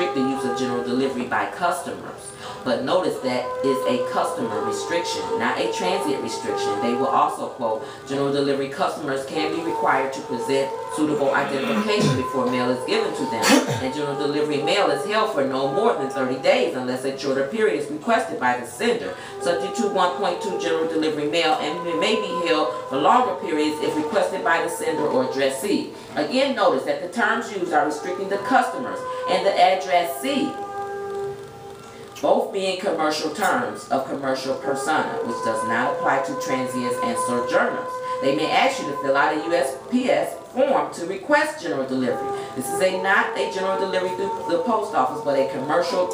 restrict the use of general delivery by customers. But notice that is a customer restriction, not a transient restriction. They will also quote, general delivery customers can be required to present suitable identification before mail is given to them. And general delivery mail is held for no more than 30 days unless a shorter period is requested by the sender. Subject to 1.2 general delivery mail, and it may be held for longer periods if requested by the sender or addressee. Again, notice that the terms used are restricting the customers and the addressee, both being commercial terms of commercial persona, which does not apply to transients and sojourners. They may ask you to fill out a USPS form to request general delivery. This is not a general delivery through the post office, but a commercial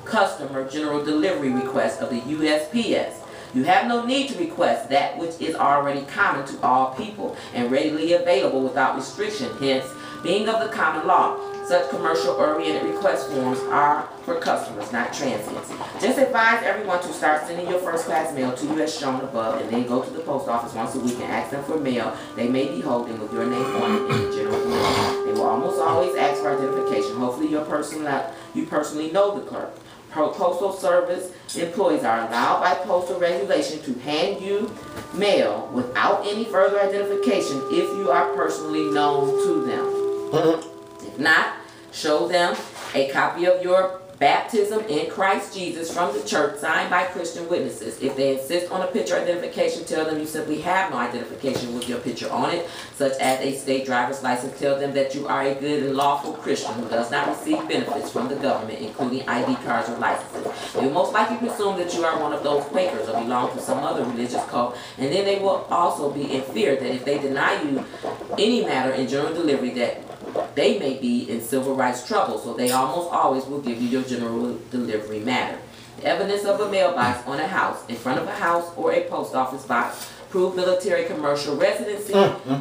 customer general delivery request of the USPS. You have no need to request that which is already common to all people and readily available without restriction, hence being of the common law. Such commercial-oriented request forms are for customers, not transients. Just advise everyone to start sending your first-class mail to you as shown above, and then go to the post office once a week and ask them for mail they may be holding with your name on it in the general delivery. They will almost always ask for identification. Hopefully you personally know the clerk. Postal Service employees are allowed by postal regulation to hand you mail without any further identification if you are personally known to them. If not, show them a copy of your baptism in Christ Jesus from the church signed by Christian witnesses. If they insist on a picture identification, tell them you simply have no identification with your picture on it, such as a state driver's license. Tell them that you are a good and lawful Christian who does not receive benefits from the government, including ID cards or licenses. They will most likely presume that you are one of those Quakers or belong to some other religious cult, and then they will also be in fear that if they deny you any matter in general delivery, that they may be in civil rights trouble, so they almost always will give you your general delivery matter. The evidence of a mailbox on a house, in front of a house, or a post office box prove military commercial residency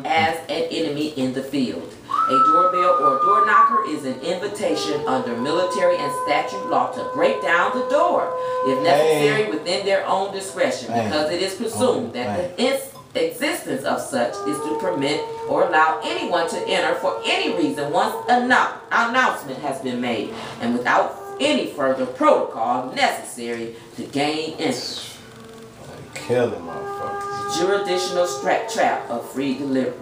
as an enemy in the field. A doorbell or door knocker is an invitation under military and statute law to break down the door, if necessary within their own discretion, because it is presumed that the existence of such is to permit or allow anyone to enter for any reason once an announcement has been made and without any further protocol necessary to gain entry. Killing motherfuckers. Jurisdictional trap of free delivery.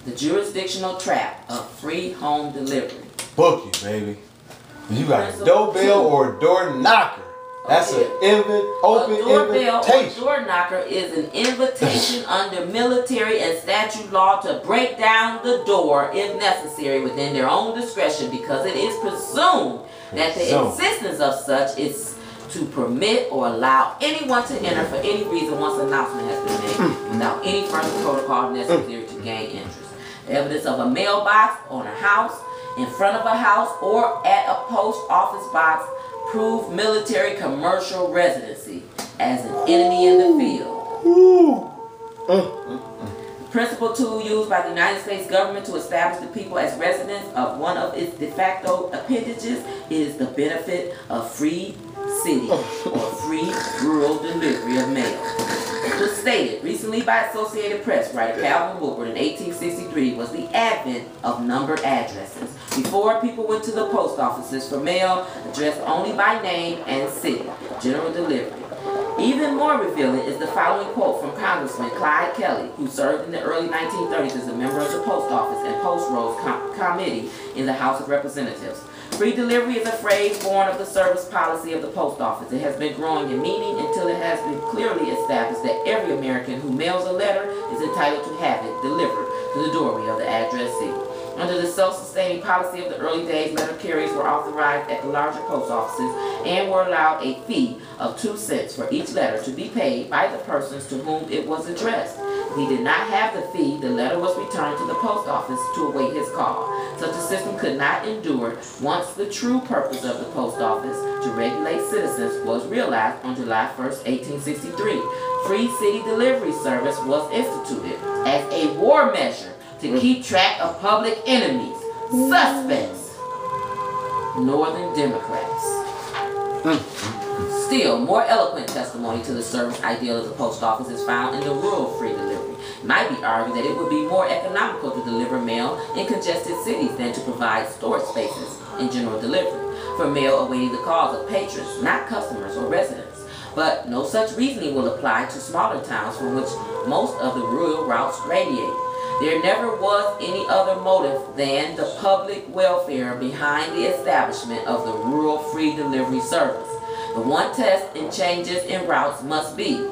The jurisdictional trap of free home delivery. Book it, baby. You got a doorbell or a door knocker. That's an open doorbell invitation. Or door knocker is an invitation under military and statute law to break down the door if necessary within their own discretion, because it is presumed that the existence of such is to permit or allow anyone to enter for any reason once an announcement has been made without any further protocol necessary to gain interest. Evidence of a mailbox on a house, in front of a house, or at a post office box prove military commercial residency as an enemy in the field. The principal tool used by the United States government to establish the people as residents of one of its de facto appendages is the benefit of free city or free rural delivery of mail. It was stated recently by Associated Press writer Calvin Woodward in 1863 was the advent of numbered addresses. Before, people went to the post offices for mail addressed only by name and city, general delivery. Even more revealing is the following quote from Congressman Clyde Kelly, who served in the early 1930s as a member of the Post Office and Post Rolls Committee in the House of Representatives. Free delivery is a phrase born of the service policy of the post office. It has been growing in meaning until it has been clearly established that every American who mails a letter is entitled to have it delivered to the doorway of the addressee. Under the self-sustaining policy of the early days, letter carriers were authorized at the larger post offices and were allowed a fee of 2 cents for each letter to be paid by the persons to whom it was addressed. If he did not have the fee, the letter was returned to the post office to await his call. Such a system could not endure once the true purpose of the post office to regulate citizens was realized on July 1st, 1863. Free city delivery service was instituted as a war measure to keep track of public enemies, suspects, Northern Democrats. Still, more eloquent testimony to the service ideal of the post office is found in the rural free delivery. It might be argued that it would be more economical to deliver mail in congested cities than to provide storage spaces in general delivery for mail awaiting the calls of patrons, not customers or residents. But no such reasoning will apply to smaller towns from which most of the rural routes radiate. There never was any other motive than the public welfare behind the establishment of the rural free delivery service. The one test in changes in routes must be